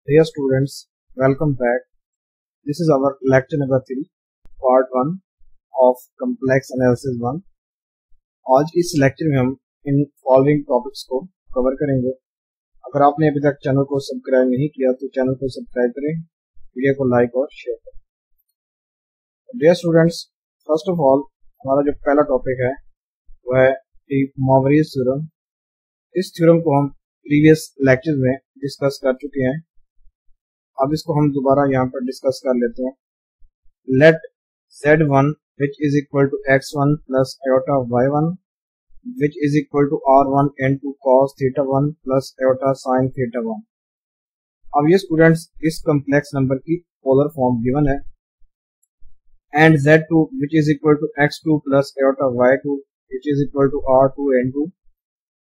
Dear students, welcome back. This is our lecture number 3, part 1 of complex analysis 1. आज इस lecture में हम in following topics को cover करेंगे। अगर आपने अभी तक चैनल को सब्सक्राइब नहीं किया तो चैनल को सब्सक्राइब करें, वीडियो को लाइक और शेयर करें। Dear students, first of all हमारा जो पहला टॉपिक है वह है डी मोवरीज थ्योरम। इस थ्योरम को हम प्रीवियस लेक्चर में डिस्कस कर चुके हैं। अब इसको हम दोबारा यहाँ पर डिस्कस कर लेते हैं। Let z1 which is equal to x1 plus iota y1 which is equal to r1 into cos theta 1 plus iota sin theta 1। अब ये स्टूडेंट्स इस कम्प्लेक्स नंबर की पोलर फॉर्म गिवन है। And z2 which is equal to x2 plus iota y2 which is equal to r2 into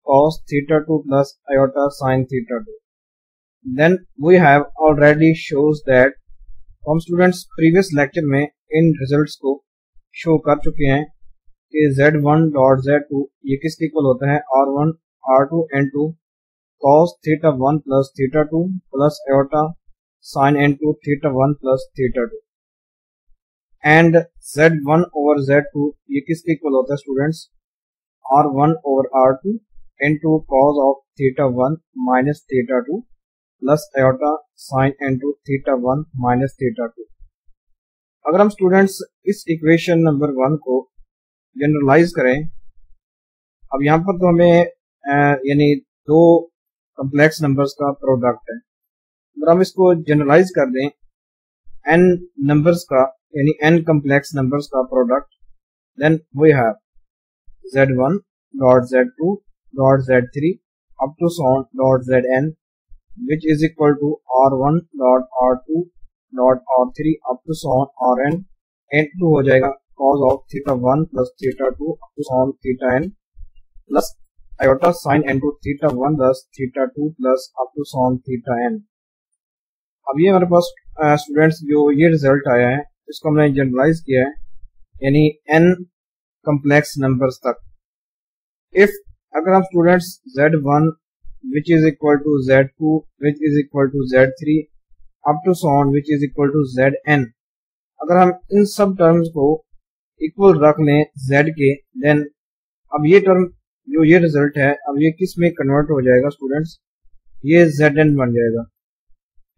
cos theta 2 plus iota sin theta 2। Then we have already shows that हम students previous lecture में इन results को show कर चुके हैं कि z1 dot z2 ये किसके equal होता है r1 r2 n2 cos theta 1 plus theta 2 plus iota sin n2 theta 1 plus theta 2 and z1 over z2 ये किसके इक्वल होता है students r1 over r2 n2 cos of theta 1 minus theta 2 plus iota sign n2 theta 1 minus theta 2। अगर हम students इस equation number 1 को generalise करें, अब यहाँ पर तो हमें यानी दो कम्प्लेक्स नंबर्स का प्रोडक्ट है। अगर हम इसको जनरलाइज कर दें n नंबर्स का यानी n कम्प्लेक्स नंबर्स का product, then we have z1 dot z2 dot z3 up to so on dot zn which is equal to r1 dot r2 dot r3 up to so on rn n2 हो जाएगा cos of theta 1 plus theta 2 up to so on theta n plus iota sin n2 theta 1 plus theta 2 plus up to so on theta n। अब ये हमारे पास students जो ये result आया है इसको हमने जनरलाइज किया है यानी n कम्प्लेक्स नंबर्स तक। इफ अगर हम students z1 which is equal to z2 which is equal to z3 up to so on which is equal to zn, अगर हम इन सब टर्म्स को इक्वल रख लें z के, देन अब ये टर्म जो ये रिजल्ट है अब ये किस में कन्वर्ट हो जाएगा स्टूडेंट्स, ये zn बन जाएगा।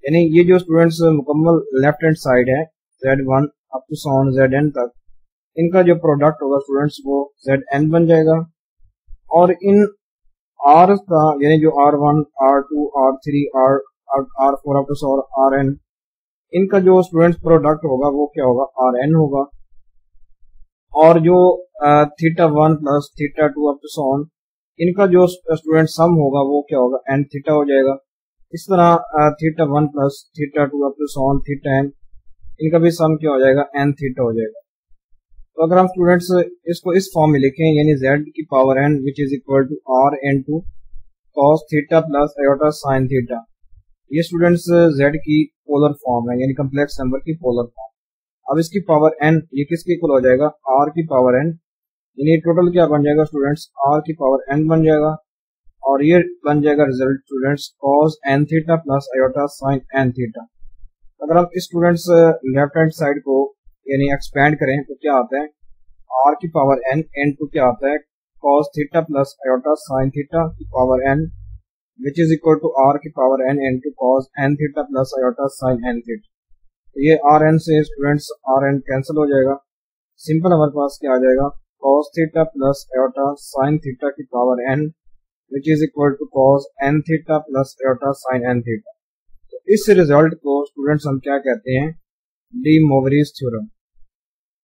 यानी ये जो स्टूडेंट्स मुकम्मल लेफ्ट हैंड साइड है z1 up to so on zn तक, इनका जो प्रोडक्ट होगा स्टूडेंट्स वो zn बन जाएगा। और इन r का यानी जो r1 r2 r3 r4 up to rn, इनका जो स्टूडेंट्स प्रोडक्ट होगा वो क्या होगा rn होगा। और जो theta 1 plus theta 2 up to on, इनका जो स्टूडेंट सम होगा वो क्या होगा n थीटा हो जाएगा। इस तरह theta 1 plus theta 2 up to on theta n, इनका भी सम क्या हो जाएगा n थीटा हो जाएगा। तो अगर हम स्टूडेंट्स इसको इस फॉर्म में लिखें यानी z की power n which is equal to r n2 cos theta plus iota sine theta, ये स्टूडेंट्स z की पोलर फॉर्म है यानी कम्प्लेक्स नंबर की पोलर फॉर्म। अब इसकी पावर n ये किसके इक्वल हो जाएगा r की पावर n, यानी टोटल क्या बन जाएगा स्टूडेंट्स r की पावर n बन जाएगा। और ये बन जाएगा result students cos n theta plus iota sine n theta. अगर हम इस स्टूडेंट्स लेफ्ट हैंड साइड को यानी एक्सपेंड करें तो क्या आता है r की पावर n n2 क्या आता है cos theta plus iota sine theta की power n which is equal to r की power n n2 cos n theta plus iota sine n theta. तो ये rn से स्टूडेंट्स rn कैंसिल हो जाएगा। सिंपल हमारे पास क्या आ जाएगा cos theta plus iota sine theta की power n which is equal to cos n theta plus iota sine n theta. तो इस रिजल्ट को स्टूडेंट्स हम क्या कहते हैं डी मोवरीज थ्योरम।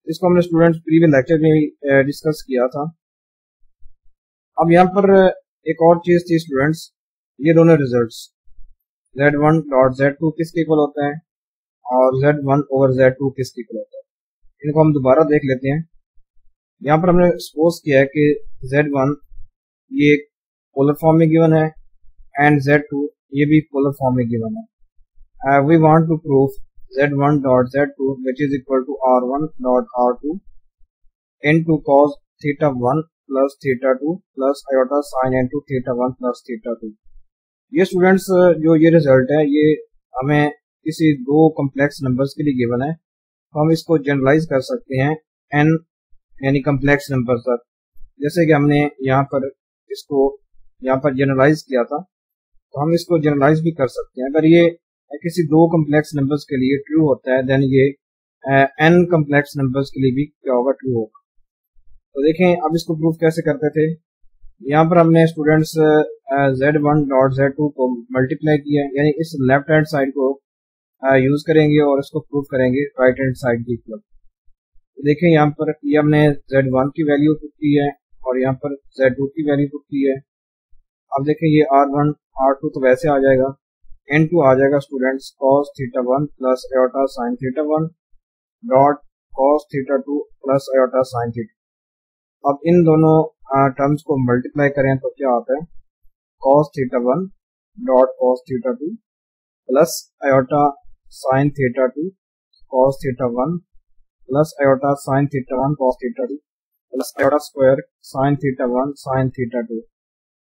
इसको हमने स्टूडेंट्स प्रीवियस लेक्चर में भी डिस्कस किया था। अब यहाँ पर एक और चीज थी स्टूडेंट्स, ये दोनों रिजल्ट्स z1 डॉट z2 किसके इक्वल होता है और z1 ओवर z2 किसके इक्वल होता है, इनको हम दोबारा देख लेते हैं। यहाँ पर हमने सपोज किया है कि z1 ये पोलर फॉर्म में गिवन है एंड z2 ये भी पोलर फॉर्म में गिवन है। We want to prove z1 dot z2 which is equal to r1 dot r2 n2 cos theta 1 plus theta 2 plus iota sin n2 theta 1 plus theta 2। ये students जो ये result है ये हमें किसी दो कम्प्लेक्स नंबर्स के लिए गिवन है तो हम इसको जनरलाइज कर सकते हैं n यानी कम्प्लेक्स नंबर तक। जैसे कि हमने यहाँ पर इसको यहाँ पर जनरलाइज किया था तो हम इसको जनरलाइज भी कर सकते हैं। अगर ये किसी दो कम्प्लेक्स नंबर्स के लिए ट्रू होता है देन ये n कम्प्लेक्स नंबर्स के लिए भी क्या होगा, ट्रू होगा। तो देखें अब इसको प्रूफ कैसे करते थे। यहाँ पर हमने स्टूडेंट्स z1 डॉट z2 को मल्टीप्लाई किया, यानी इस लेफ्ट हैंड साइड को यूज करेंगे और इसको प्रूफ करेंगे राइट हैंड साइड की इक्वल। तो देखें यहाँ पर ये हमने z1 की वैल्यू पुट की है और यहाँ पर z2 की वैल्यू पुट की है। अब देखें ये r1 r2 तो वैसे आ जाएगा, n2 आ जाएगा students cos theta 1 plus iota sine theta 1 dot cos theta 2 plus iota sine theta. अब इन दोनों टर्म्स को मल्टीप्लाई करें तो क्या आता है, cos theta 1 dot cos theta 2 plus iota sine theta 2 cos theta 1 plus iota sine theta 1 cos theta 2 plus iota square sine theta 1 sign theta 2।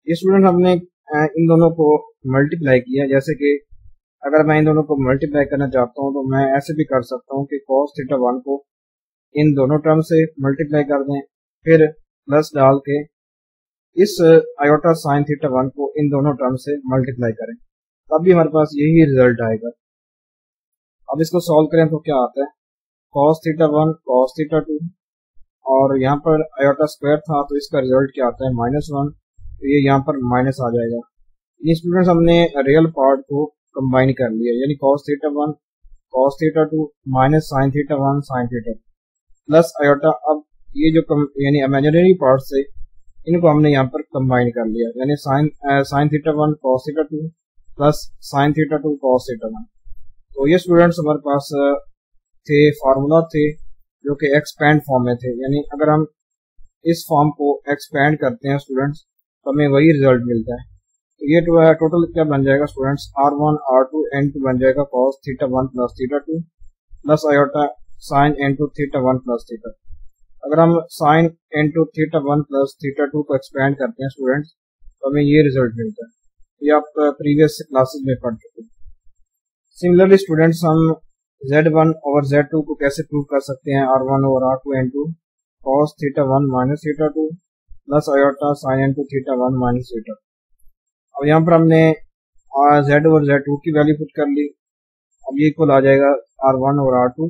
ये student हमने इन दोनों को मल्टीप्लाई किया। जैसे कि अगर मैं इन दोनों को मल्टीप्लाई करना चाहता हूँ तो मैं ऐसे भी कर सकता हूँ कि cos थीटा 1 को इन दोनों टर्म से मल्टीप्लाई कर दें, फिर प्लस डाल के इस आयोटा साइन थीटा 1 को इन दोनों टर्म से मल्टीप्लाई करें, तब भी हमारे पास यही रिजल्ट आएगा। अब इसको सॉल्व करें तो क्या आता है, cos थीटा 1 cos थीटा 2 और यहाँ पर आयोटा स्क्वायर था तो इसका रिजल्ट क्या आता है -1, तो ये यहाँ पर माइनस आ जाएगा। ये स्टूडेंट्स हमने रियल पार्ट को कंबाइन कर लिया, यानी cos theta 1 cos theta 2 minus sign theta 1 sine theta plus iota. अब ये जो यानी इमेजिनरी पार्ट से इनको हमने यहाँ पर कंबाइन कर लिया, यानी sign theta 1 cos theta 2 plus sign theta 2 cos theta 1। तो ये स्टूडेंट्स हमारे पास थे फार्मूला थे जो कि एक्सपैंड फॉर्म में थे, यानी अगर हम इस फॉर्म को एक्सपैंड करते हैं स्टूडेंट्स तो हमें वही रिजल्ट मिलता है। तो ये टोटल क्या बन जाएगा स्टूडेंट्स, r1 r2 n2 बन जाएगा cos theta 1 plus theta 2 plus iota sign n2 theta 1 plus theta. अगर हम sign n2 theta 1 plus theta 2 को एक्सपैंड करते हैं स्टूडेंट्स तो हमें ये रिजल्ट मिलता है। ये आप प्रीवियस क्लासेस में पढ़ चुके हैं। सिमिलरली स्टूडेंट्स हम z1 ओवर z2 को कैसे प्रूव कर सकते हैं, r1 over r2 n2 cos theta 1 minus theta 2 plus iota sign n2 theta 1 minus theta. अब यहाँ पर हमने z ओवर z2 की वैल्यू पुट कर ली। अब ये इक्वल आ जाएगा r1 ओवर r2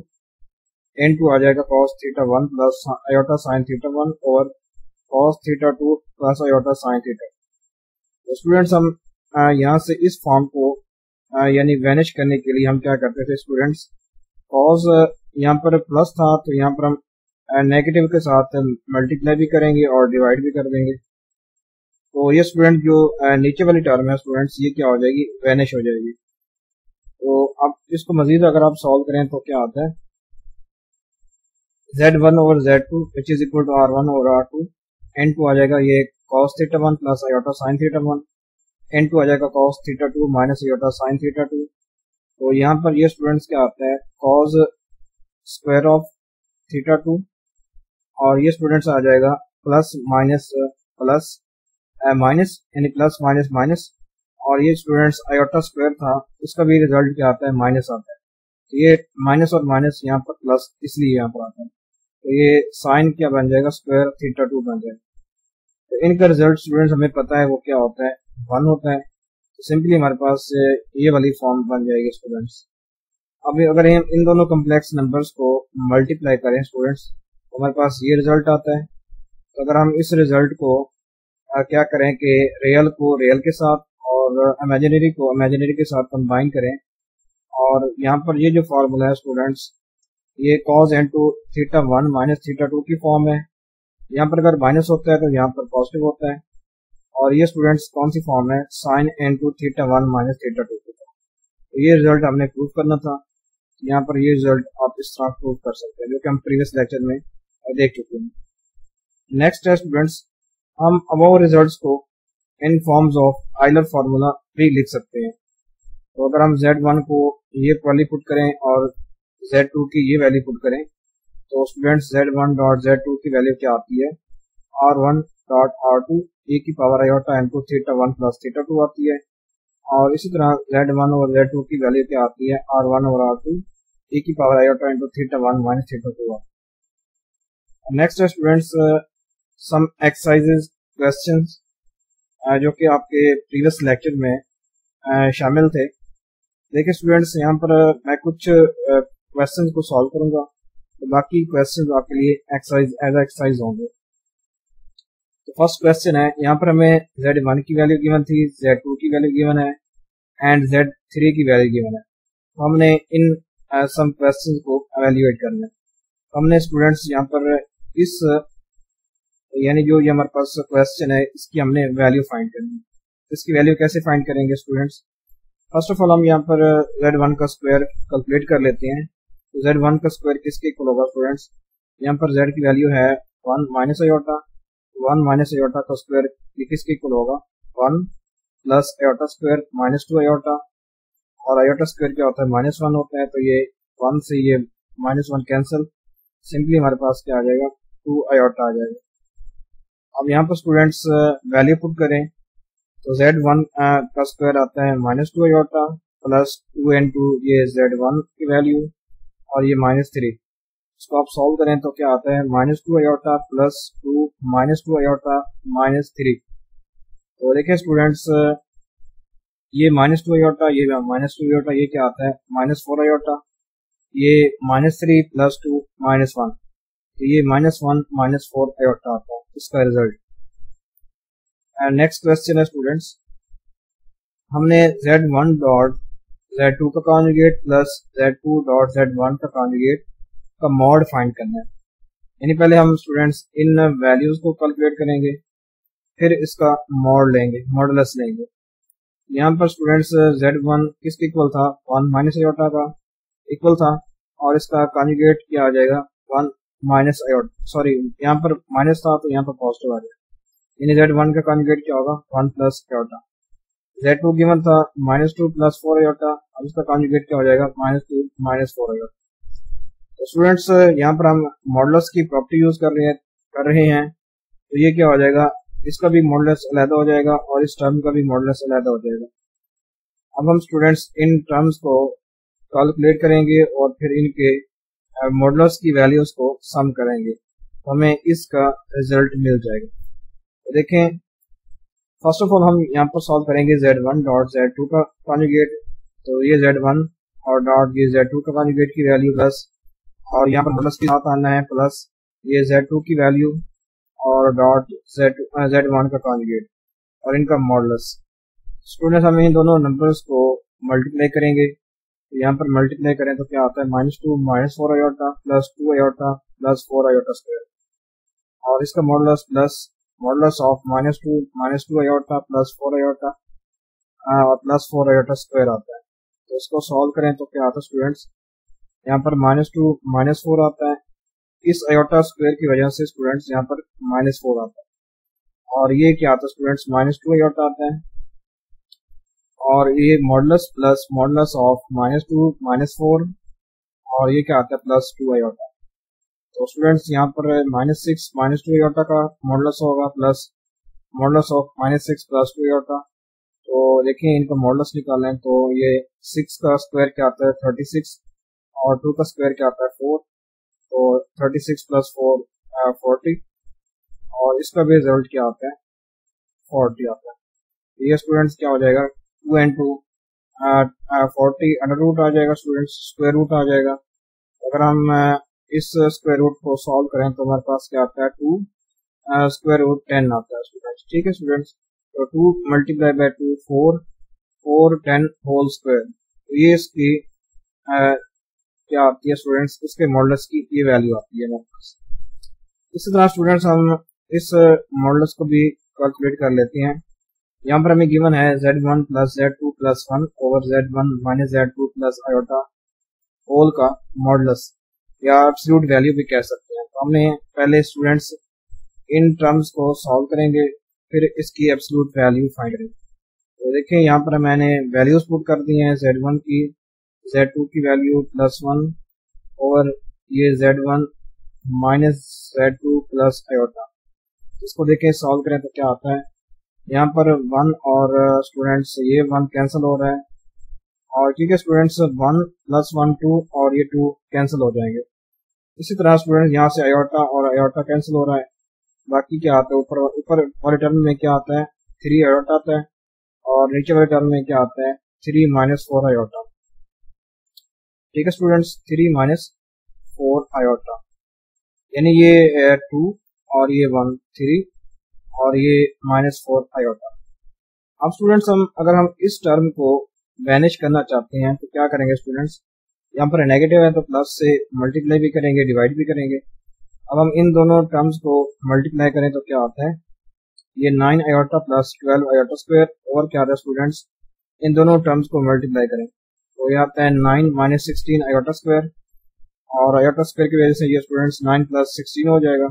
n2 आ जाएगा cos theta 1 plus iota sine theta 1 over cos theta 2 plus iota sine theta. तो स्टूडेंट्स हम यहाँ से इस फॉर्म को यानी वैनिश करने के लिए हम क्या करते थे स्टूडेंट्स, cos यहाँ पर प्लस था तो यहाँ पर हम नेगेटिव के साथ मल्टीप्लाई भी करेंगे और डिवाइड भी कर देंगे। तो ये स्टूडेंट जो नीचे वाली टर्म है स्टूडेंट्स ये क्या हो जाएगी, वैनिश हो जाएगी। तो अब इसको मजीद अगर आप सॉल्व करें तो क्या आता है, z1 over z2 which is equal to r1 over r2 n2 आ जाएगा ये cos theta 1 plus iota sine theta 1 n2 आ जाएगा cos theta 2 minus iota sine theta 2। तो यहाँ पर ये स्टूडेंट्स क्या आता है, cos स्क्वायर ऑफ थीटा 2 और ये स्टूडेंट्स आ जाएगा प्लस माइनस प्लस माइनस यानी प्लस माइनस माइनस, और ये स्टूडेंट्स आयोटा स्क्वायर था इसका भी रिजल्ट क्या आता है, माइनस आता है। तो ये माइनस और माइनस यहाँ पर प्लस इसलिए यहाँ पर आता है, तो ये साइन क्या बन जाएगा, स्क्वायर थीटा 2 बन जाएगा। तो इनका रिजल्ट स्टूडेंट्स हमें पता है वो क्या होता है, 1 होता है। तो सिंपली हमारे पास ये वाली फॉर्म बन जाएगी स्टूडेंट्स। अब अगर हम इन दोनों कम्प्लेक्स नंबर्स को मल्टीप्लाई करें स्टूडेंट्स तो हमारे पास ये रिजल्ट आता है। तो अगर हम इस रिजल्ट को क्या करें कि रियल को रियल के साथ और इमेजिनरी को इमेजिनरी के साथ कंबाइन करें, और यहाँ पर ये जो फार्मूला है स्टूडेंट्स ये cos n2 theta 1 minus theta 2 की फॉर्म है। यहाँ पर अगर माइनस होता है तो यहाँ पर पॉजिटिव होता है, और ये स्टूडेंट्स कौन सी फॉर्म है, sine n2 theta 1 minus theta 2 की। तो ये रिजल्ट हमने प्रूव करना था। यहाँ पर ये रिजल्ट आप इस तरह प्रूव कर सकते हैं जो कि हम प्रीवियस लेक्चर में देख चुके हैं। नेक्स्ट है स्टूडेंट्स, हम अबव रिजल्ट्स को इन फॉर्म्स ऑफ आइलर फार्मूला भी लिख सकते हैं। तो अगर हम z1 को ये वैल्यू पुट करें और z2 की ये वैल्यू पुट करें तो स्टूडेंट्स z1 डॉट z2 की वैल्यू क्या आती है, r1 डॉट r2 e की power iota n2 theta 1 plus theta 2 आती है, और इसी तरह Z1 और Z2 की वैल्यू क्या आती है, R1 और R2 e की power iota into theta 1 minus theta 2। Next है स्टूडेंट्स सम एक्सरसाइजेज क्वेश्चंस जो कि आपके प्रीवियस लेक्चर में शामिल थे। देखिए स्टूडेंट्स, यहाँ पर मैं कुछ क्वेश्चंस को सॉल्व करूंगा, तो बाकी क्वेश्चंस आपके लिए एक्सरसाइज होंगे। तो फर्स्ट क्वेश्चन है, यहाँ पर हमें Z1 की वैल्यू गिवन थी, Z2 की वैल्यू गिवन है एंड Z3 की वैल्यू गिवन है। तो हमने इन सम क्वेश्चंस को एवेल्युएट करना है। हमने स्टूडेंट्स यहाँ पर इस यानी जो ये हमारे पास क्वेश्चन है इसकी हमने वैल्यू फाइंड करनी है। इसकी वैल्यू कैसे फाइंड करेंगे स्टूडेंट्स? फर्स्ट ऑफ ऑल हम यहाँ पर Z1 का स्क्वायर कैलकुलेट कर लेते हैं। तो Z1 का स्क्वायर किसके इक्वल होगा स्टूडेंट्स? यहाँ पर Z की वैल्यू है 1 माइनस आयोटा, 1 माइनस आयोटा का स्क्वायर ये किसके इक्वल होगा? 1 plus iota square minus 2 iota, और आयोटा स्क्वायर क्या होता है? -1 होता है। तो ये 1 से ये -1 कैंसिल, सिंपली हमारे पास क्या आ जाएगा? 2 आयोटा आ जाएगा। अब यहाँ पर स्टूडेंट्स वैल्यू पुट करें तो Z1 का स्क्वायर आता है -2 आयोटा प्लस 2 इंटू ये Z1 की वैल्यू और ये -3। इसको आप सॉल्व करें तो क्या आता है? -2 आयोटा प्लस 2 -2 आयोटा -3। तो देखिए स्टूडेंट्स, ये -2 आयोटा, ये -2 आयोटा, ये क्या आता है? -4 आयोटा, ये -3 प्लस 2 -1, तो ये -1 -4 आयोटा आता है इसका रिजल्ट। एंड नेक्स्ट क्वेश्चन है स्टूडेंट्स, हमने Z1 डॉट Z2 का conjugate plus Z2 dot Z1 का कॉन्जुगेट का मॉड फाइंड करना है। यानी पहले हम स्टूडेंट्स इन वैल्यूज को कैलकुलेट करेंगे, फिर इसका मॉड लेंगे, मॉडुलस लेंगे। यहाँ पर स्टूडेंट्स Z1 किसके इक्वल था? 1 माइनस आयोटा का इक्वल था, और इसका कॉन्जुगेट क्या आ जाएगा? 1 माइनस आयोटा, सॉरी यहाँ पर माइनस था तो यहाँ पर पॉजिटिव आ जाएगा, यानी Z1 का कॉन्जुगेट क्या होगा? 1 प्लस आयोटा। Z2 गिवन था -2 प्लस 4 आयोटा, अब इसका कॉन्जुगेट क्या हो जाएगा? -2 -4 आयोटा। तो स्टूडेंट्स यहाँ पर हम मॉडुलस की प्रॉपर्टी यूज कर रहे हैं, तो ये क्या हो जाएगा? इसका भी मॉडुलस अलग हो जाएगा और इस टर्म का भी मॉडुलस अलग हो जाएगा। अब हम स्टूडेंट्स इन टर्म्स को कैलकुलेट करेंगे और फिर इनके मॉडुलस की वैल्यूज को सम करेंगे, तो हमें इसका रिजल्ट मिल जाएगा। तो देखें, फर्स्ट ऑफ ऑल हम यहाँ पर सॉल्व करेंगे Z1 डॉट Z2 का कॉन्जुगेट, तो ये Z1 और डॉट ये Z2 का कॉन्जुगेट की वैल्यू प्लस, और यहाँ पर प्लस के साथ आना है प्लस ये Z2 की वैल्यू और डॉट Z1 का कॉन्जुगेट और इनका मॉडुलस। स्टूडेंट्स हम इन दोनों नंबर्स को मल्टीप्लाई करेंगे, तो यहाँ पर मल्टीप्लाई करें तो क्या आता है? -2 -4 iota plus 2 iota plus 4 iota square, और इसका modulus plus modulus of -2 iota plus 4 iota और प्लस 4 आयोटा स्क्वायर आता है। तो इसको सॉल्व करें तो क्या आता है स्टूडेंट्स? यहाँ पर -2 -4 आता है, इस आयोटा स्क्वायर की वजह से स्टूडेंट्स यहाँ पर -4 आता है, और ये क्या आता है स्टूडेंट्स? -2 आयोटा आता है, और ये मॉडुलस प्लस मॉडुलस ऑफ -2 -4, और ये क्या आता है? Plus 2 iota. तो स्टूडेंट्स यहाँ पर -6 -2 आयोटा का मॉडुलस होगा plus modulus of -6 plus 2 iota. तो देखिए इनका मॉडुलस निकालें तो ये 6 का स्क्वायर क्या आता है? 36, और 2 का स्क्वायर क्या आता है? 4, तो 36 प्लस 4 40, और इसका भी रिजल्ट क्या आता है? 40 आता है। तो ये स्टूडेंट्स क्या हो जाएगा? 2 इंटू 40 अंडर रूट आ जाएगा स्टूडेंट्स, स्क्वायर रूट आ जाएगा। अगर हम इस स्क्वायर रूट को सॉल्व करें तो हमारे पास क्या आता है? 2 स्क्वायर रूट 10 आता है स्टूडेंट्स। ठीक है स्टूडेंट्स, तो 2 मल्टीप्लाई बाय 2 4 10 होल स्क्वायर, तो ये इसकी क्या आती है स्टूडेंट्स? इसके मॉडुलस की ये वैल्यू आती है हमारे पास। इसी तरह स्टूडेंट्स हम इस मॉडुलस को भी कैलकुलेट कर लेते हैं। यहाँ पर हमें गिवन है Z1 plus Z2 plus 1 over Z1 minus Z2 plus iota whole का मॉडुलस, या एब्सोल्यूट वैल्यू भी कह सकते हैं। तो हमने पहले स्टूडेंट्स इन टर्म्स को सॉल्व करेंगे, फिर इसकी एब्सोल्यूट वैल्यू फाइंड करेंगे। तो देखिए यहाँ पर मैंने वैल्यूज पुट कर दी हैं, Z1 की Z2 की वैल्यू +1 और ये Z1 minus Z2 plus iota. इसको देखें सॉल्व करें तो क्या आता है? यहाँ पर 1 और स्टूडेंट्स ये 1 कैंसिल हो रहा है, और ठीक है स्टूडेंट्स 1 प्लस 1 2 और ये 2 कैंसिल हो जाएंगे। इसी तरह स्टूडेंट्स यहाँ से आयोटा और आयोटा कैंसिल हो रहा है। बाकी क्या आता है, ऊपर ऊपर वाले टर्म में क्या आता है 3 आयोटा आता है, और नीचे वाले टर्म में क्या आता है 3 माइनस 4 आयोटा। ठीक है स्टूडेंट्स 3 माइनस 4 आयोटा, यानी ये 2 और ये 1 3 और ये माइनस 4 आयोटा। अब स्टूडेंट्स अगर हम इस टर्म को वैनिश करना चाहते हैं तो क्या करेंगे स्टूडेंट्स, यहाँ पर नेगेटिव है तो प्लस से मल्टीप्लाई भी करेंगे, डिवाइड भी करेंगे। अब हम इन दोनों टर्म्स को मल्टीप्लाई करें तो क्या आता है, ये 9 आयोटा प्लस 12 आयोटा स्क्वायर, और क्या आता है स्टूडेंट्स इन दोनों टर्म्स को मल्टीप्लाई करें तो ये आता है 9 माइनस 16 आयोटा स्क्वायर, और आयोटा स्क्वायर की वजह से ये स्टूडेंट्स 9 प्लस 16 हो जाएगा।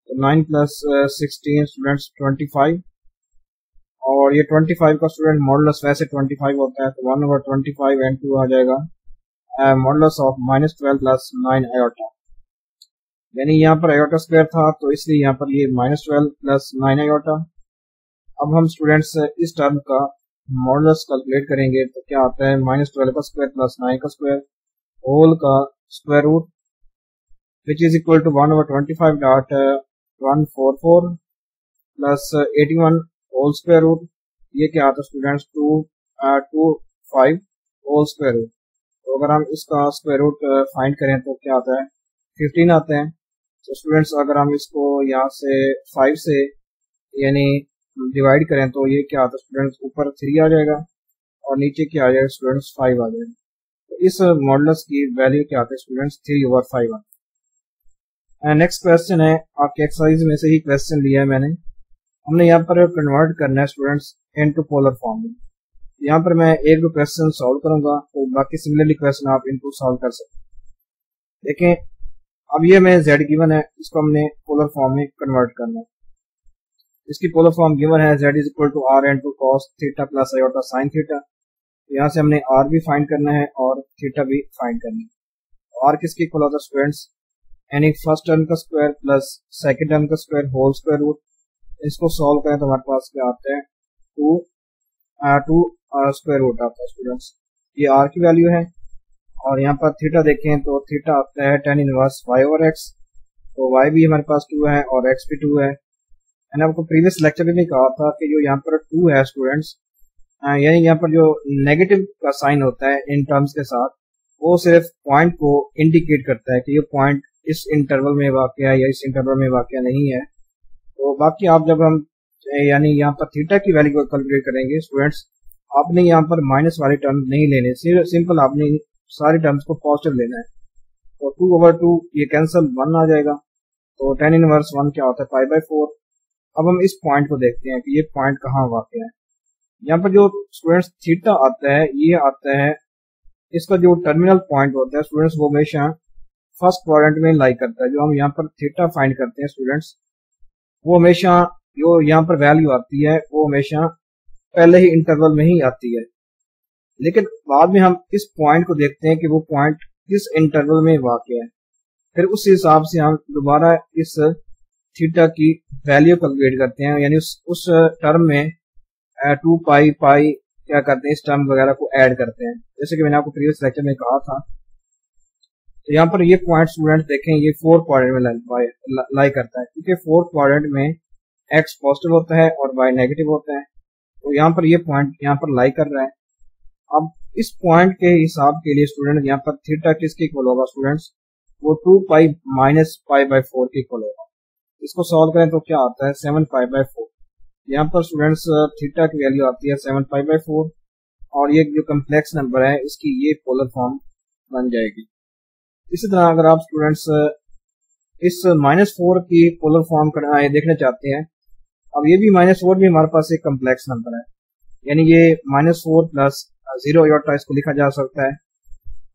तो 9 प्लस 16 स्टूडेंट्स 25, और ये 25 का स्टूडेंट मॉडुलस वैसे 25 होता है तो 1/25 एंड 2 आ जाएगा modulus of minus 12 plus 9 iota, यानी यहाँ पर आयोटा स्क्वायर था तो इसलिए यहाँ पर ये माइनस 12 प्लस 9 आयोटा। अब हम स्टूडेंट्स इस टर्म का मॉडुलस कैलकुलेट करेंगे तो क्या आता है माइनस 12 का स्क्वायर प्लस 9 का स्क्वायर होल का square root, which is equal to 1/25.144 plus 81 whole square root. ये क्या आता है स्टूडेंट्स 225 होल स्क्वायर रूट। तो अगर हम इसका स्क्वायर रूट फाइंड करें तो क्या आता है 15 आते हैं। तो स्टूडेंट्स अगर हम इसको यहाँ से 5 से यानी डिवाइड करें तो ये क्या आता है स्टूडेंट्स ऊपर 3 आ जाएगा और नीचे क्या आ जाएगा स्टूडेंट्स 5 आ जाएगा। तो इस मॉडुलस की वैल्यू क्या आती है स्टूडेंट्स 3/5 आती है। नेक्स्ट क्वेश्चन है, आपके एक्सरसाइज में से ही क्वेश्चन लिया है मैंने, हमने यहाँ पर कन्वर्ट करना है स्टूडेंट्स इनटू पोलर फॉर्म में। यहाँ पर मैं एक दो क्वेश्चन सॉल्व करूंगा तो बाकी सिमिलरली क्वेश्चन आप इनको सॉल्व कर सकते हैं। देखें अब ये मैं z गिवन है, इसको हमने पोलर फॉर्म में कन्वर्ट करना है। इसकी पोलर फॉर्म गिवन है z is equal to r into cos theta plus iota sine theta. यहाँ से हमने r भी फाइंड करना है और थीटा भी फाइंड करना है। r किसके इक्वल होता है स्टूडेंट्स, यानी फर्स्ट टर्म का स्क्वायर प्लस सेकंड टर्म का स्क्वायर होल स्क्वायर रूट। इसको सॉल्व करें तो हमारे पास क्या आता है 2 स्क्वायर रूट आता है स्टूडेंट्स। ये r की वैल्यू है, और यहाँ पर थीटा देखें तो थीटा आता है tan इनवर्स y/x। तो y भी हमारे पास 2 है और x भी 2 है। मैंने आपको प्रीवियस लेक्चर में भी कहा था कि जो यहाँ पर 2 है स्टूडेंट्स, यानी यहाँ पर जो नेगेटिव का साइन होता है इन टर्म्स के साथ, वो सिर्फ पॉइंट को इंडिकेट करता है कि ये पॉइंट इस इंटरवल में वाक़ है या इस इंटरवल में वाक़ नहीं है। तो बाकी आप जब हम यानी यहाँ पर थीटा की वैल्यू को कैलकुलेट करेंगे स्टूडेंट्स, आपने यहाँ पर माइनस वाले टर्म नहीं लेने, सिंपल आपने सारे टर्म्स को पॉजिटिव लेना है। तो 2/2 ये कैंसिल 1 आ जाएगा, तो tan इनवर्स 1 क्या होता है π/4। अब हम इस पॉइंट को देखते हैं कि ये पॉइंट कहाँ वाक़ है। यहाँ पर जो स्टूडेंट्स थीटा आता है, ये आता है इसका जो टर्मिनल पॉइंट होता है स्टूडेंट्स, वो हमेशा फर्स्ट क्वाड्रेंट में लाई करता है। जो हम यहाँ पर थीटा फाइंड करते हैं स्टूडेंट्स, वो हमेशा जो यहाँ पर वैल्यू आती है वो हमेशा पहले ही इंटरवल में ही आती है। लेकिन बाद में हम इस पॉइंट को देखते हैं कि वो पॉइंट किस इंटरवल में वाक़ है, फिर उस हिसाब से हम दोबारा इस थीटा की वैल्यू कैलकुलेट करते हैं, यानी उस टर्म में 2 पाई क्या करते हैं, इस टर्म वगैरह को ऐड करते हैं, जैसे कि मैंने आपको प्रीवियस लेक्चर में कहा था। तो यहाँ पर ये पॉइंट स्टूडेंट देखें, ये 4 क्वाड्रेंट में लाई करता है, क्योंकि 4 क्वाड्रेंट में x पॉजिटिव होता है और y नेगेटिव होता है। तो यहाँ पर ये पॉइंट यहाँ पर लाई कर रहा है। अब इस पॉइंट के हिसाब के लिए स्टूडेंट यहाँ पर थीटा किसके इक्वल होगा स्टूडेंट्स, वो 2 पाई माइनस π/4 के इक्वल होगा। इसको सॉल्व करें तो क्या आता है 7 π/4। यहाँ पर स्टूडेंट्स थीटा की वैल्यू आती है 7 π/4, और ये जो कम्प्लेक्स नंबर है इसकी ये पोलर फॉर्म बन जाएगी। इसी तरह अगर आप स्टूडेंट्स इस -4 की पोलर फॉर्म देखना चाहते हैं, अब ये भी -4 भी हमारे पास एक कम्प्लेक्स नंबर है, यानी ये -4 प्लस 0 आयोटा इसको लिखा जा सकता है।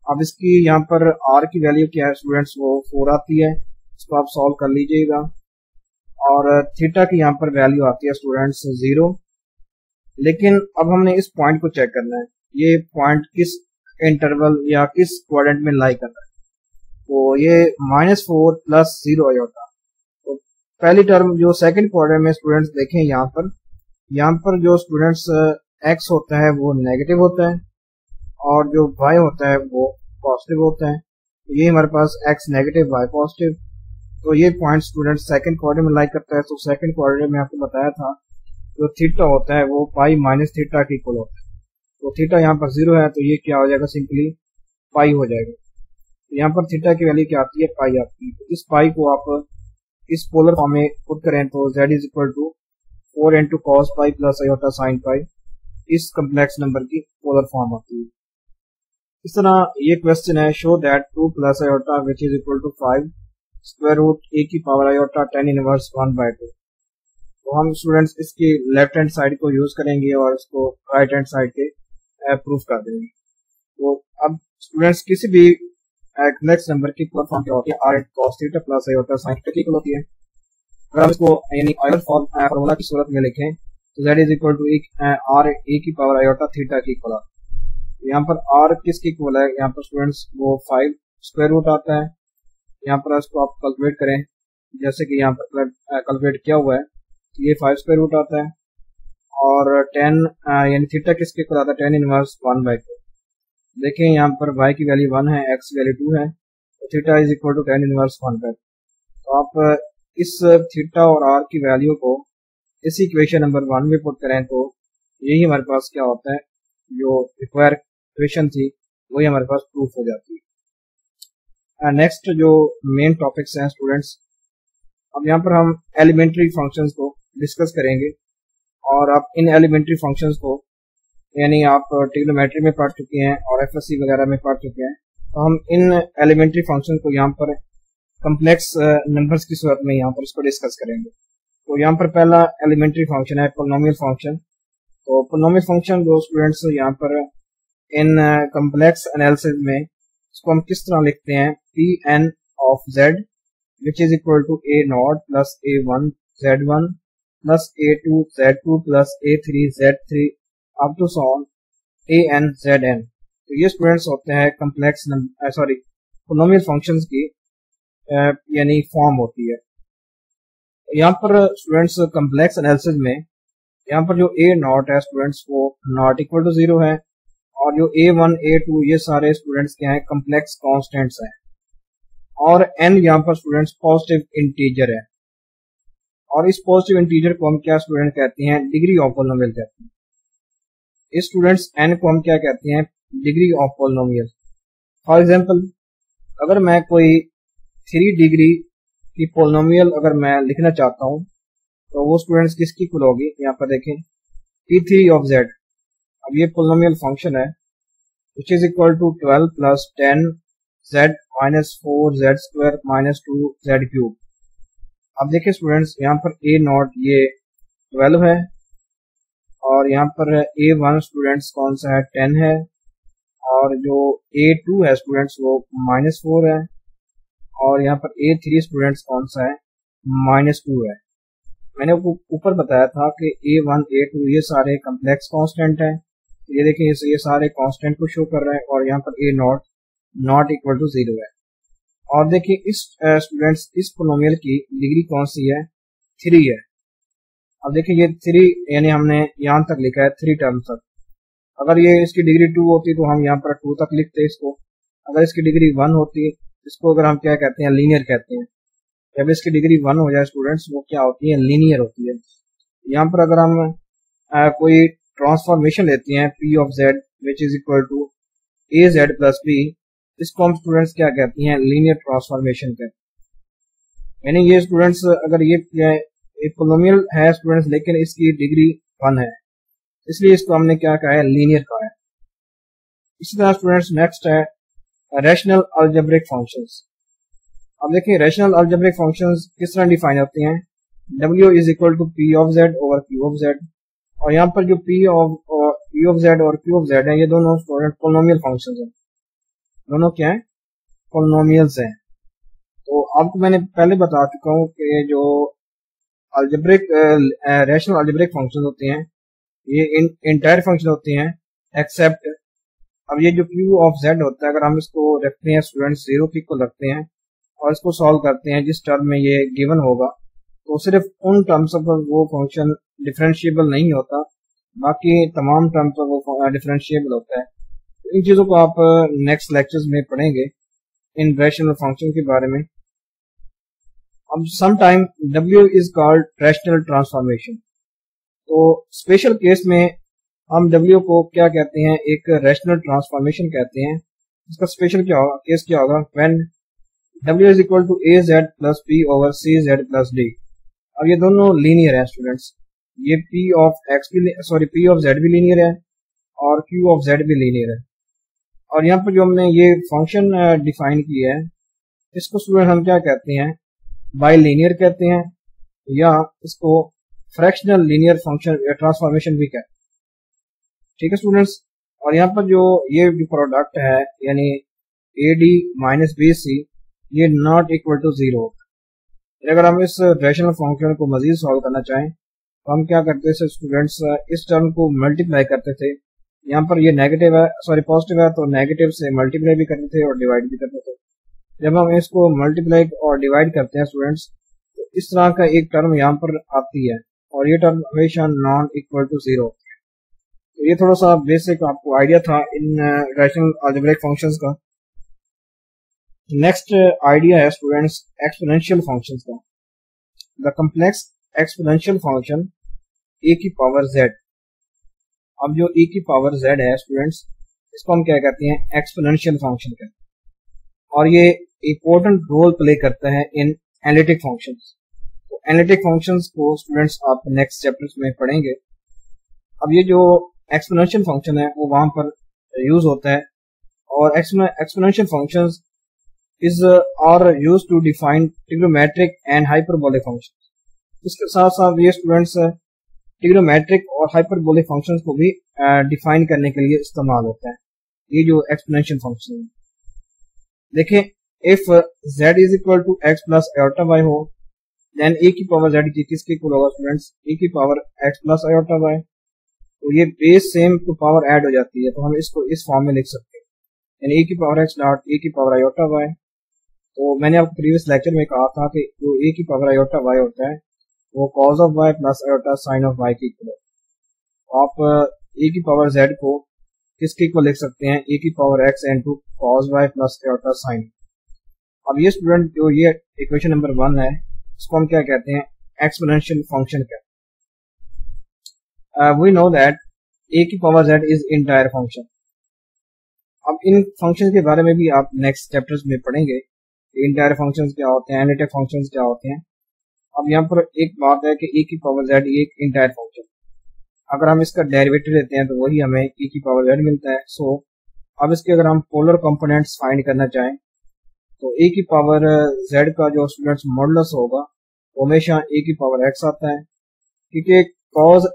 अब इसकी यहाँ पर r की वैल्यू क्या है स्टूडेंट्स, वो 4 आती है। इसको आप सॉल्व कर लीजिएगा, और थीटा की यहाँ पर वैल्यू आती है स्टूडेंट्स 0। लेकिन अब हमने इस पॉइंट को चेक करना है, ये पॉइंट किस इंटरवल या किस क्वाड्रेंट में लाई कर रहा है। तो ये -4 प्लस 0 आयोटा, तो पहली टर्म जो सेकंड क्वाड्रेंट में स्टूडेंट्स देखें यहाँ पर, यहाँ पर जो स्टूडेंट्स x होता है वो नेगेटिव होता है और जो y होता है वो पॉजिटिव होता है। ये हमारे पास x नेगेटिव y पॉजिटिव, तो ये पॉइंट स्टूडेंट सेकंड क्वाड्रेंट में लाई करता है। तो सेकंड क्वाड्रेंट में आपको बताया था जो थीटा होता है वो पाई माइनस थीटा के इक्वल होता है। तो थीटा यहाँ पर 0 है, तो ये क्या हो जाएगा, सिंपली पाई हो जाएगा। तो यहाँ पर थीटा की वैल्यू क्या आती है, पाई आती है। तो इस पाई को आप इस पोलर फॉर्म में पुट करें तो z is equal to 4 into cos pi plus iota sine pi, इस कम्प्लेक्स नंबर की पोलर फॉर्म आती है। इस तरह ये क्वेश्चन है, show that 2 plus iota which is equal to 5 square root e की पावर आयोटा tan इनवर्स 1/2। तो हम स्टूडेंट्स इसकी लेफ्ट हैंड साइड को यूज करेंगे और इसको राइट हैंड साइड के प्रूफ कर देंगे। तो अब स्टूडेंट्स किसी भी कॉम्प्लेक्स नंबर की पोलर फॉर्म क्या होती है, r cos theta plus iota sin theta की इक्वल होती है। अगर हम इसको यानी आयोटा फॉर्मूला की सूरत में लिखें तो z is equal to r e की पावर आयोटा थीटा की इक्वल आता है। यहाँ पर r किसकी इक्वल है, यहाँ पर स्टूडेंट्स वो 5 स्क्वायर रूट आता है। यहाँ पर इसको आप कैलकुलेट करें, जैसे कि यहाँ पर कैलकुलेट किया हुआ है, तो ये 5 स्क्वायर रूट आता है और 10 यानी थीटा किसके इक्वल आता है, tan इनवर्स 1/2। देखें यहाँ पर y की वैल्यू 1 है, x की वैल्यू 2 है, तो theta is equal to tan inverse 1/2। तो आप इस थीटा और r की वैल्यू को इस इक्वेशन नंबर 1 में पुट करें तो यही हमारे पास क्या होता है, जो रिक्वायर इक्वेशन थी वही हमारे पास प्रूफ हो जाती है। नेक्स्ट जो मेन टॉपिक्स हैं स्टूडेंट्स, अब यहाँ पर हम एलिमेंट्री फंक्शंस को डिस्कस करेंगे और आप इन एलिमेंट्री फंक्शंस को यानी आप ट्रिग्नोमेट्री में पढ़ चुके हैं और एफएससी वगैरह में पढ़ चुके हैं, तो हम इन एलिमेंट्री फंक्शन को यहाँ पर कम्प्लेक्स नंबर्स की सूरत में यहाँ पर इसको डिस्कस करेंगे। तो यहाँ पर पहला एलिमेंट्री फंक्शन है पोलिनोमियल फंक्शन। तो पोलिनोमियल फंक्शन जो स्टूडेंट्स यहाँ पर इन कम्प्लेक्स एनालिसिस में इसको हम किस तरह लिखते हैं, P N of Z which is equal to A nought plus a1 z1 plus a2 z2 plus a3 z3 up to so on an zn। तो ये स्टूडेंट्स होते हैं कम्प्लेक्स पोलिनोमियल फंक्शंस की यानी फॉर्म होती है। यहाँ पर स्टूडेंट्स कम्प्लेक्स एनालिसिस में यहाँ पर जो a नॉट है स्टूडेंट्स वो नॉट इक्वल टू 0 है और जो a1 a2 ये सारे स्टूडेंट्स क्या है, कम्प्लेक्स कॉन्स्टेंट्स हैं और n यहाँ पर स्टूडेंट्स पॉजिटिव इंटीजर है। और इस पॉजिटिव इंटीजर को हम क्या स्टूडेंट कहते हैं, डिग्री ऑफ पोलिनोमियल कहते हैं। इस स्टूडेंट्स n को हम क्या कहते हैं, degree of polynomial. For example अगर मैं कोई 3 डिग्री की पोलिनोमियल अगर मैं लिखना चाहता हूं तो वो स्टूडेंट्स किसकी इक्वल होगी, यहाँ पर देखें P3 ऑफ z। अब ये पोलिनोमियल फंक्शन है which is equal to 12 plus 10 z minus 4 z square minus 2 z cube. अब देखिए स्टूडेंट्स यहाँ पर a नॉट ये 12 है और यहाँ पर a1 स्टूडेंट्स कौन सा है, 10 है और जो a2 है स्टूडेंट्स वो माइनस 4 है और यहाँ पर a3 स्टूडेंट्स कौन सा है, माइनस 2 है। मैंने ऊपर बताया था कि a1 a2 ये सारे कम्प्लेक्स कांस्टेंट हैं। ये देखिए ये सारे कांस्टेंट को शो कर रहा है और यहाँ पर a nought not equal to 0 है। और देखिए इस स्टूडेंट्स इस पोलिनोमियल की डिग्री कौन सी है, 3 है। अब देखिए ये 3 यानी हमने यहाँ तक लिखा है 3 टर्म तक। अगर ये इसकी डिग्री 2 होती तो हम यहाँ पर 2 तक लिखते इसको। अगर इसकी डिग्री 1 होती इसको अगर हम क्या कहते हैं, लीनियर कहते हैं। जब इसकी डिग्री 1 हो जाए स्टूडेंट्स वो क्या होती है, लीनियर होती है। यहाँ पर अगर हम कोई ट्रांसफॉर्मेशन लेते हैं p of z which is equal to a z plus b, इसको हम स्टूडेंट्स क्या कहते हैं, लीनियर ट्रांसफॉर्मेशन कहते हैं। यानी ये स्टूडेंट्स अगर ये पोलिनोमियल है स्टूडेंट्स लेकिन इसकी डिग्री 1 है, इसलिए इसको हमने क्या कहा है, लीनियर कहा है। इसी तरह स्टूडेंट्स नेक्स्ट है रैशनल अलजेब्रिक फंक्शंस। अब देखिए रैशनल अलजेब्रिक फंक्शंस किस तरह डिफाइन होते हैं, w is equal to p of z over q of z। और यहाँ पर जो p ऑफ z और q ऑफ z है ये दोनों स्टूडेंट पोलिनोमियल फंक्शंस हैं, दोनों क्या है, पोलिनोमियल्स हैं। तो आपको मैंने पहले बता चुका हूँ कि जो अलजेब्रिक रैशनल अलजेब्रिक फंक्शंस होते हैं ये इंटायर फंक्शन होते हैं एक्सेप्ट। अब ये जो q ऑफ z होता है अगर हम इसको रखते हैं स्टूडेंट 0 की को रखते हैं और इसको सॉल्व करते हैं जिस टर्म में ये गिवन होगा तो सिर्फ उन टर्म्स पर वो फंक्शन डिफरेंशिएबल नहीं होता, बाकी तमाम टर्म्स पर वो डिफरेंशिएबल होता है। इन चीज़ों को आप नेक्स्ट लेक्चर्स में पढ़ेंगे इन रैशनल फंक्शन के बारे में। अब sometime W is called rational transformation. तो स्पेशल केस में हम W को क्या कहते हैं, एक रैशनल ट्रांसफॉर्मेशन कहते हैं। इसका स्पेशल केस क्या होगा, when W is equal to AZ plus P over CZ plus D। अब ये दोनों लीनियर है स्टूडेंट्स, ये P ऑफ Z भी लीनियर है और Q ऑफ Z भी लीनियर है। और यहाँ पर जो हमने ये फंक्शन डिफाइन किया है, इसको स्टूडेंट हम क्या कहते हैं, बाइलिनियर कहते हैं, या इसको फ्रैक्शनल लीनियर फंक्शन ट्रांसफॉर्मेशन भी कहते हैं। ठीक है स्टूडेंट्स। और यहाँ पर जो ये प्रोडक्ट है यानी AD माइनस BC, ये नॉट इक्वल टू 0। अगर हम इस रैशनल फंक्शन को मजीद सॉल्व करना चाहें तो हम क्या करते थे स्टूडेंट्स, इस टर्म को मल्टीप्लाई करते थे। यहाँ पर ये नेगेटिव है, पॉजिटिव है, तो नेगेटिव से मल्टीप्लाई भी करते थे और डिवाइड भी करते थे। जब हम इसको मल्टीप्लाई और डिवाइड करते हैं स्टूडेंट्स, तो इस तरह का एक टर्म यहाँ पर आती है और ये टर्म हमेशा नॉन इक्वल टू 0। तो ये थोड़ा सा बेसिक आपको आइडिया था इन रैशनल अलजेब्रिक फंक्शंस का। नेक्स्ट आइडिया है स्टूडेंट्स एक्सपोनेंशियल फंक्शंस का। द कम्प्लेक्स एक्सपोनेंशियल फंक्शन ए की पावर z। अब जो e की पावर z है स्टूडेंट्स, इसको हम क्या कहते हैं, एक्सपोनेंशियल फंक्शन कहते हैं। और ये इम्पोर्टेंट रोल प्ले करता है इन एनालिटिक फंक्शंस। तो एनालिटिक फंक्शंस को स्टूडेंट्स आप नेक्स्ट चैप्टर्स में पढ़ेंगे। अब ये जो एक्सपोनेंशियल फंक्शन है वो वहां पर यूज होता है, और exponential functions is are use to define trigonometric and hyperbolic functions. इसके साथ साथ ये स्टूडेंट्स ट्रिग्नोमेट्रिक और हाइपरबोलिक फंक्शंस को भी डिफाइन करने के लिए इस्तेमाल होता है, ये जो एक्सपोनेंशियल फंक्शन है। देखें, if z is equal to x plus iota y हो, देन a की पावर z की किसके इक्वल होगा स्टूडेंट्स, a की power x plus iota y। तो ये base same to power add हो जाती है, तो हम इसको इस फॉर्म में लिख सकते हैं, यानी a की पावर x डॉट a की पावर आयोटा y। तो मैंने आपको प्रीवियस लेक्चर में कहा था कि जो a की पावर आयोटा y होता है वो cos of y plus iota sign of y की इक्वल है। तो आप a की पावर z को किसके इक्वल लिख सकते हैं, a की power x into cos y plus iota sign. अब ये स्टूडेंट जो ये इक्वेशन नंबर 1 है, इसको हम क्या कहते हैं, एक्सपोनेंशियल फंक्शन कहते हैं। वी नो दैट a की power z is entire function. अब इन फंक्शन के बारे में भी आप नेक्स्ट चैप्टर्स में पढ़ेंगे, इंटायर फंक्शंस क्या होते हैं, एनालिटिक फंक्शंस क्या होते हैं। अब यहाँ पर एक बात है कि a की पावर z ये एक इंटायर फंक्शन, अगर हम इसका डेरिवेटिव लेते हैं तो वही हमें a की पावर z मिलता है। सो अब इसके अगर हम पोलर कंपोनेंट्स फाइंड करना चाहें तो a की पावर z का जो स्टूडेंट्स मॉडुलस होगा वो हमेशा a की पावर x आता है, क्योंकि cos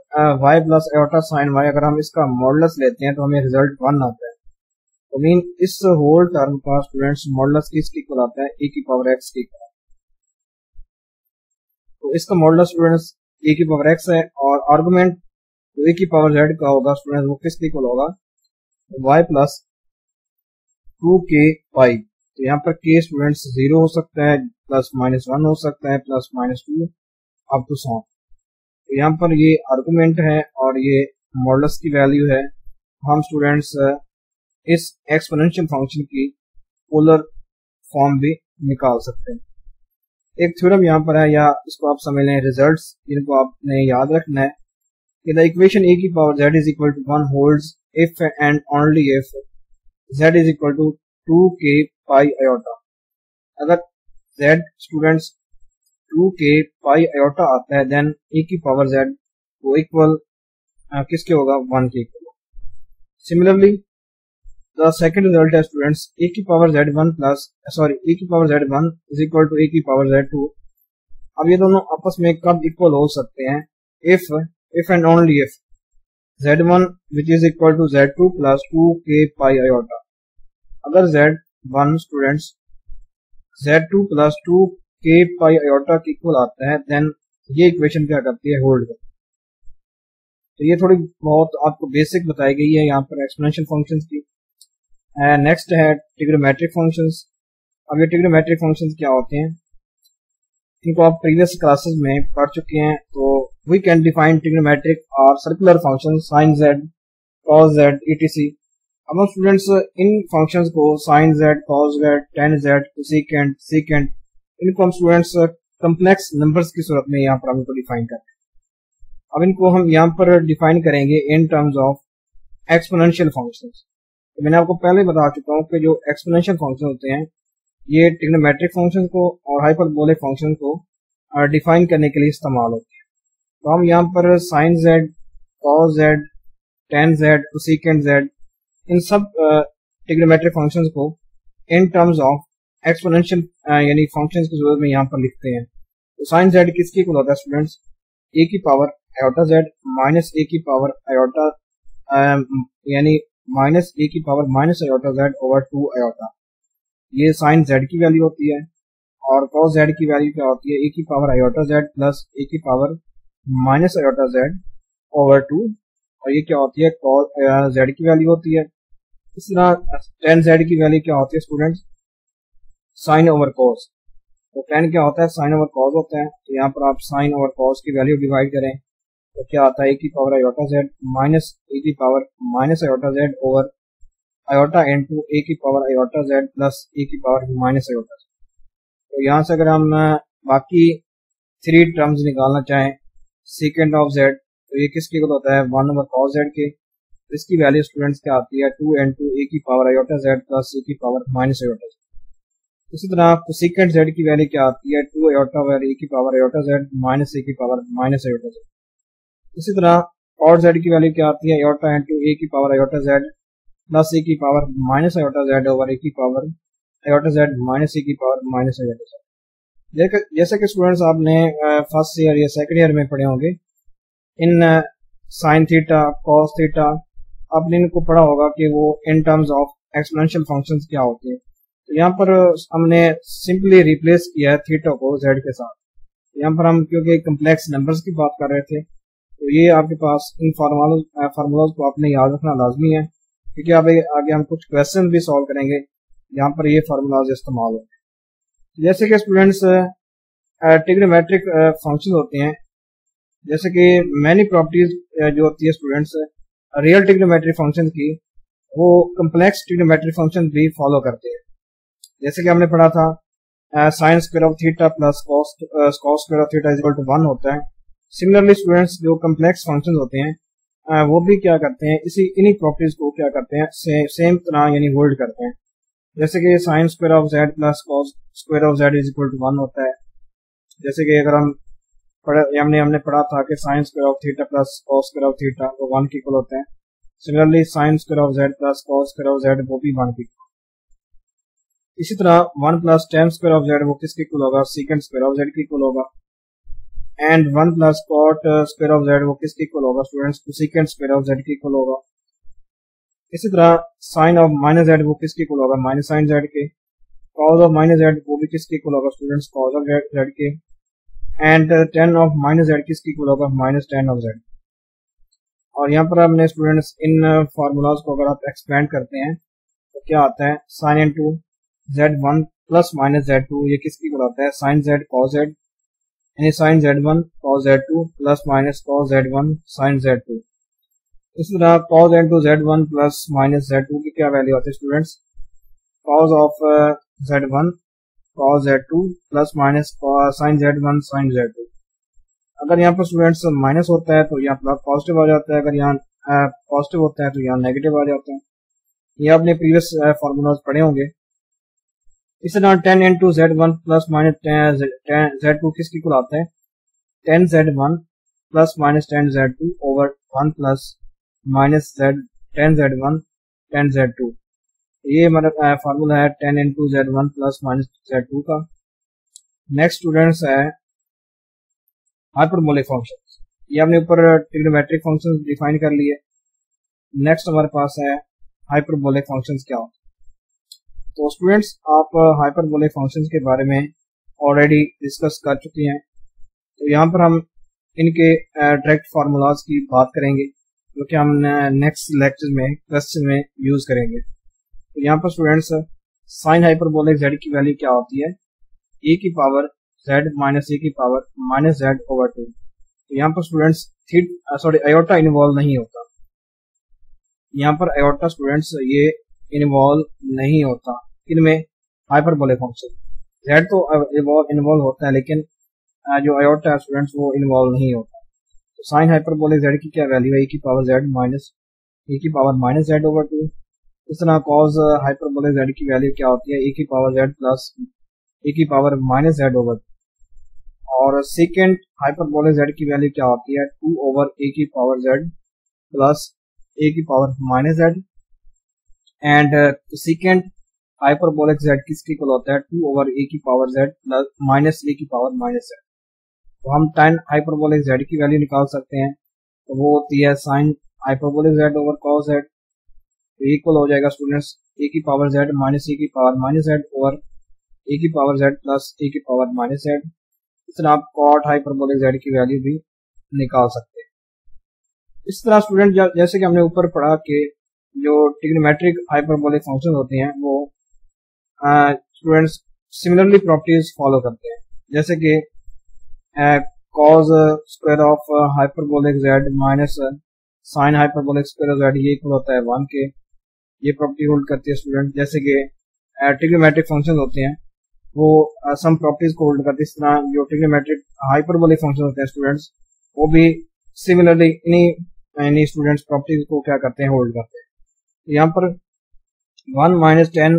y plus iota sign y अगर हम इसका मॉडुलस लेते हैं तो हमें रिजल्ट 1 आता है। तो मीन इस होल टर्म का स्टूडेंट्स मॉडुलस किसके इक्वल आता है, a की पावर x के इक्वल। तो इसका मॉडुलस स्टूडेंट्स a की पावर x है, और आर्गुमेंट जो a की पावर z का होगा स्टूडेंट्स वो किसके इक्वल होगा, y प्लस 2k पाई। तो यहाँ पर k स्टूडेंट्स 0 हो सकता है, प्लस माइनस 1 हो सकता है, प्लस माइनस 2 अप टू 100। तो यहाँ पर ये आर्गुमेंट है और ये मॉडुलस की वैल्यू है। हम स्टूडेंट्स इस एक्सपोनेंशियल फंक्शन की पोलर फॉर्म भी निकाल सकते हैं। एक थ्योरम यहाँ पर है, या इसको आप समझ लें रिजल्ट्स, जिनको आपने याद रखना है कि द इक्वेशन a की power z is equal to 1 holds if and only if z is equal to 2k pi iota. अगर z students 2k pi iota आता है, देन a की पावर z वो इक्वल किसके होगा, 1 के equal. Similarly the second result है students a की पावर z1 a की power z1 is equal to a की पावर z2। अब ये दोनों आपस में कब इक्वल हो सकते हैं, if and only if z1 which is equal to z2 plus 2k pi iota. अगर z1 students z2 plus 2k pi iota के इक्वल आता है, देन ये इक्वेशन क्या करती है, होल्ड करती है। तो ये थोड़ी बहुत आपको बेसिक बताई गई है यहाँ पर एक्सपोनेंशियल फंक्शंस की। नेक्स्ट है ट्रिग्नोमेट्रिक फंक्शंस। अब ये ट्रिग्नोमेट्रिक फंक्शंस क्या होते हैं, इनको आप प्रीवियस क्लासेस में पढ़ चुके हैं। तो वी कैन डिफाइन ट्रिग्नोमेट्रिक और circular function sine Z, cos Z, etc। अब हम स्टूडेंट्स इन फंक्शंस को sine Z, cos Z, tan Z, cosecant, secant, इनको हम स्टूडेंट्स कम्प्लेक्स नंबर्स की सूरत में यहाँ पर हम इनको डिफाइन करते हैं। अब इनको हम यहाँ पर डिफाइन करेंगे इन टर्म्स ऑफ एक्सपोनेंशियल फंक्शंस। तो मैंने आपको पहले बता चुका हूँ कि जो एक्सपोनेंशियल फंक्शन होते हैं ये ट्रिग्नोमेट्रिक फंक्शन को और हाइपरबोलिक फंक्शन को डिफाइन करने के लिए इस्तेमाल होते हैं। तो हम यहाँ पर sine Z, cos Z, tan Z, cosecant z, इन सब ट्रिग्नोमेट्रिक फंक्शंस को इन टर्म्स ऑफ एक्सपोनेंशियल यानी फंक्शंस की सूरत में यहाँ पर लिखते हैं। तो साइन जेड किसकी इक्वल होता है स्टूडेंट्स? ए की power iota z minus e की पावर आयोटा यानी माइनस ए की power minus iota z over 2 iota, ये साइन जेड की वैल्यू होती है। और कॉस जेड की वैल्यू क्या होती है? ए की power iota z plus e की power minus iota z over 2, और ये क्या होती है? कॉस जेड की वैल्यू होती है। इस तरह टेन जेड की वैल्यू क्या होती है स्टूडेंट्स? Sine over cos. तो टेन क्या होता है? साइन ओवर कॉस होता है। तो यहाँ पर आप साइन ओवर कॉस की वैल्यू डिवाइड करें तो क्या आता है? ए की power iota z minus e की power minus iota z over iota into e की power iota z plus e की पावर माइनस आयोटा जेड। तो यहाँ से अगर हम बाकी 3 टर्म्स निकालना चाहें सेकेंड ऑफ जेड, तो ये किसके इक्वल होता है? 1 ओवर कॉस जेड के। इसकी वैल्यू स्टूडेंट्स क्या आती है? 2 इंटू ए की power iota z plus e की पावर माइनस आयोटा जेड। इसी तरह कोसेकेंट जेड की वैल्यू क्या आती है? 2 आयोटा ओवर ए की power iota z minus e की पावर माइनस आयोटा जेड। इसी तरह कॉट जेड की वैल्यू क्या आती है? आयोटा इंटू ए की power iota z plus e की power minus iota z over e की power iota z minus e की पावर माइनस आयोटा जेड। जैसे कि स्टूडेंट्स आपने फर्स्ट ईयर या सेकंड ईयर में पढ़े होंगे इन साइन थीटा, कॉस थीटा, आपने इनको पढ़ा होगा कि वो in terms of exponential functions क्या होते हैं। तो यहाँ पर हमने सिंपली रिप्लेस किया है थीटा को जेड के साथ। यहाँ पर हम क्योंकि कम्प्लेक्स नंबर्स की बात कर रहे थे तो ये आपके पास इन फार्मूलाज को आपने याद रखना लाजमी है, क्योंकि आगे हम कुछ क्वेश्चन भी सॉल्व करेंगे जहाँ पर ये फार्मूलाज इस्तेमाल होंगे। जैसे कि स्टूडेंट्स ट्रिग्नोमेट्रिक फंक्शन होते हैं, जैसे कि मैनी प्रॉपर्टीज जो होती है स्टूडेंट्स रियल ट्रिग्नोमेट्रिक फंक्शन की, वो कम्प्लेक्स ट्रिग्नोमेट्रिक फंक्शन भी फॉलो करते हैं। जैसे कि हमने पढ़ा था sine square of theta plus cos square of theta is equal to 1 होता है। सिमिलरली स्टूडेंट्स जो कम्प्लेक्स फंक्शन होते हैं वो भी क्या करते हैं? इन्हीं प्रॉपर्टीज को क्या करते हैं? सेम तरह यानी होल्ड करते हैं। जैसे कि sine square of Z plus cos square of Z is equal to 1 होता है। जैसे कि अगर हमने पढ़ा था कि sine square of theta plus cos square of theta वो 1 के इक्वल होते हैं। Similarly sine square of Z plus cos square of Z वो भी 1 के इक्वल। इसी तरह 1 plus tan square of Z वो किसके इक्वल होगा? सेकेंड स्क्वायर ऑफ जेड के इक्वल होगा। And 1 plus cot square of Z वो किसके इक्वल होगा students? Secant square of Z के इक्वल होगा। इसी तरह साइन ऑफ माइनस जेड वो किसके इक्वल होगा? माइनस साइन जेड के। कॉस ऑफ माइनस जेड वो भी किसके इक्वल होगा स्टूडेंट्स? कॉस ऑफ जेड के। And ten of minus Z किसके इक्वल होगा? Minus ten of Z. और यहाँ पर हमने स्टूडेंट्स इन फार्मूलाज को अगर आप एक्सपेंड करते हैं तो क्या आता है? Sine into z1 plus minus z2 ये किसकी इक्वल होता है? साइन जेड कॉस जेड, यानी sine z1 cos z2 plus minus cos z1 sine z2। इसी तरह cos into z1 plus minus z2 की क्या वैल्यू आती है students? Cos of z1 cos z2 plus minus sine z1 sine z2। अगर यहाँ पर स्टूडेंट्स माइनस होता है तो यहाँ प्लस पॉजिटिव आ जाता है, अगर यहाँ पॉजिटिव होता है तो यहाँ नेगेटिव आ जाता है। ये आपने प्रीवियस फार्मूलाज पढ़े होंगे। इस तरह 10 into z1 plus minus z2 किसकी इक्वल आता है? 10 z1 plus minus 10 z2 over 1 plus minus 10 z1 10 z2। ये हमारा फार्मूला है 10 into z1 plus minus z2 का। नेक्स्ट स्टूडेंट्स है हाइपरबोलिक फंक्शंस। ये हमने ऊपर ट्रिग्नोमेट्रिक फंक्शंस डिफाइन कर लिए। नेक्स्ट हमारे पास है हाइपरबोलिक फंक्शंस क्या होते हैं। तो स्टूडेंट्स आप हाइपरबोलिक फंक्शंस के बारे में ऑलरेडी डिस्कस कर चुके हैं। तो यहाँ पर हम इनके डायरेक्ट फार्मूलाज की बात करेंगे जो कि हम नेक्स्ट लेक्चर में क्वेश्चन में यूज करेंगे। तो यहाँ पर स्टूडेंट्स साइन हाइपरबोलिक जेड की वैल्यू क्या होती है? ए की पावर z माइनस ए की पावर माइनस z ओवर 2। यहाँ पर स्टूडेंट्स आयोटा इन्वॉल्व नहीं होता, यहाँ पर आयोटा स्टूडेंट्स ये इन्वॉल्व नहीं होता। इनमें हाइपरबोलिक फंक्शन z तो इन्वॉल्व होता है, लेकिन जो आयोटा है स्टूडेंट्स वो इन्वॉल्व नहीं होता। तो साइन हाइपरबोलिक z की क्या वैल्यू है, e की पावर z माइनस e की पावर माइनस z ओवर 2। इस तरह कॉज हाइपरबोलिक z की वैल्यू क्या होती है, e की पावर z प्लस e की पावर माइनस z ओवर 2। और सेकेंड हाइपरबोलिक z की वैल्यू क्या होती है, 2 ओवर a की पावर z प्लस a की power minus z। And second hyperbolic z किसके इक्वल होता है, 2 ओवर a की power z plus minus a की पावर माइनस z। तो हम tan हाइपरबोलिक z की वैल्यू निकाल सकते हैं, तो वो होती है sine hyperbolic z over cos z। तो इक्वल हो जाएगा स्टूडेंट्स a की पावर z माइनस a की power minus z over a की पावर z प्लस a की पावर माइनस z। इस तरह आप कॉट हाइपरबोलिक z की वैल्यू भी निकाल सकते हैं। इस तरह स्टूडेंट जैसे कि हमने ऊपर पढ़ा कि जो ट्रिग्नोमेट्रिक हाइपरबोलिक फंक्शन होते हैं वो स्टूडेंट्स सिमिलरली प्रॉपर्टीज फॉलो करते हैं, जैसे कि cause square of hyperbolic z minus sine hyperbolic square of z ये इक्वल होता है 1 के। ये प्रॉपर्टी होल्ड करती है स्टूडेंट। जैसे कि ट्रिग्नोमेट्रिक फंक्शन होते हैं वो सम प्रॉपर्टीज को होल्ड करते हैं, इस तरह जो ट्रिग्नोमेट्रिक हाइपरबोलिक फंक्शन होते हैं स्टूडेंट्स वो भी सिमिलरली इन्हीं स्टूडेंट्स प्रॉपर्टीज को क्या करते हैं, होल्ड करते हैं। तो यहाँ पर 1 minus 10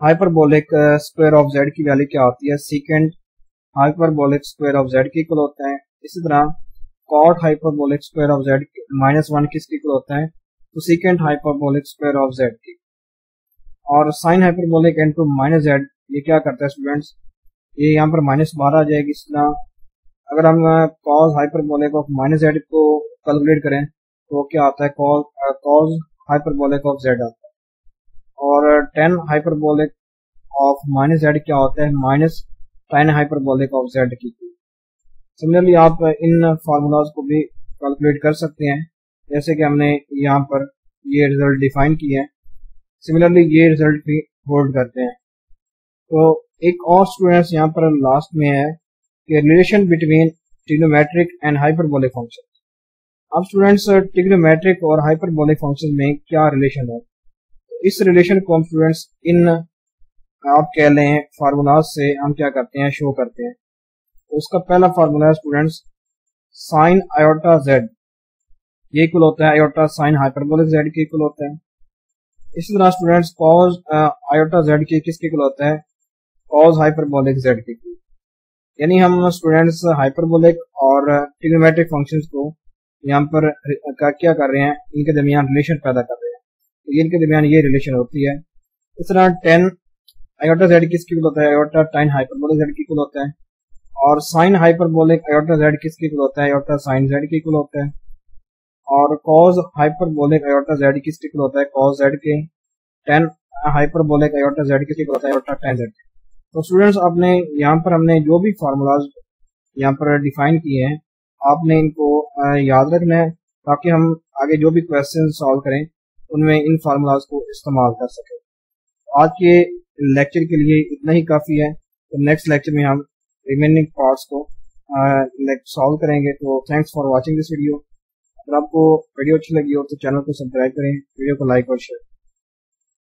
hyperbolic square of z की वैल्यू क्या होती है, sec hyperbolic square of z के इक्वल होता है। इसी तरह cot hyperbolic square of z minus 1 किसके इक्वल होता है, तो sec hyperbolic square of z की। और sine hyperbolic into minus z ये क्या करता है स्टूडेंट्स, ये यहाँ पर माइनस 12 आ जाएगी। इस तरह अगर हम cos hyperbolic of minus z को कैलकुलेट करें तो क्या आता है, कॉस हाइपरबोलिक ऑफ z आता है। और 10 हाइपरबोलिक ऑफ माइनस z क्या होता है, minus tan hyperbolic of z की। सिमिलरली आप इन फार्मूलाज को भी कैलकुलेट कर सकते हैं, जैसे कि हमने यहाँ पर ये रिजल्ट डिफाइन किए हैं। सिमिलरली ये रिजल्ट भी होल्ड करते हैं। तो एक और स्टूडेंट्स यहाँ पर लास्ट में है कि relation between trigonometric and hyperbolic function. अब स्टूडेंट्स ट्रिग्नोमेट्रिक और हाइपरबोलिक फंक्शन में क्या रिलेशन है, इस रिलेशन को हम स्टूडेंट्स इन आप कह लें फार्मूलाज से हम क्या करते हैं, शो करते हैं। तो उसका पहला फार्मूला है स्टूडेंट्स साइन आयोटा z ये इक्वल होता है आयोटा साइन हाइपरबोलिक z के इक्वल होता है। इसी तरह स्टूडेंट्स कॉस आयोटा z के किसके इक्वल होता है, कॉस हाइपरबोलिक z के इक्वल। यानी हम स्टूडेंट्स हाइपरबोलिक और ट्रिग्नोमेट्रिक फंक्शंस को यहाँ पर क्या कर रहे हैं, इनके दरमियान रिलेशन पैदा कर रहे हैं। तो इनके दरमियान ये रिलेशन होती है। इस तरह 10 आयोटा z किसके इक्वल होता है, आयोटा tan हाइपरबोलिक z के इक्वल होता है। और साइन हाइपरबोलिक आयोटा z किसके इक्वल होता है, आयोटा साइन z के इक्वल होता है। और कॉस हाइपरबोलिक आयोटा z किसके इक्वल होता है, कॉस z के। tan हाइपरबोलिक आयोटा z किसके इक्वल होता है, आयोटा tan z। तो स्टूडेंट्स आपने यहाँ पर हमने जो भी फार्मूलाज यहाँ पर डिफाइन किए हैं आपने इनको याद रखना है, ताकि हम आगे जो भी क्वेश्चन सॉल्व करें उनमें इन फार्मूलाज को इस्तेमाल कर सकें। आज के लेक्चर के लिए इतना ही काफ़ी है। तो नेक्स्ट लेक्चर में हम रिमेनिंग पार्ट्स को सॉल्व करेंगे। तो thanks for watching this video. अगर आपको वीडियो अच्छी लगी हो तो चैनल को सब्सक्राइब करें, वीडियो को लाइक और शेयर।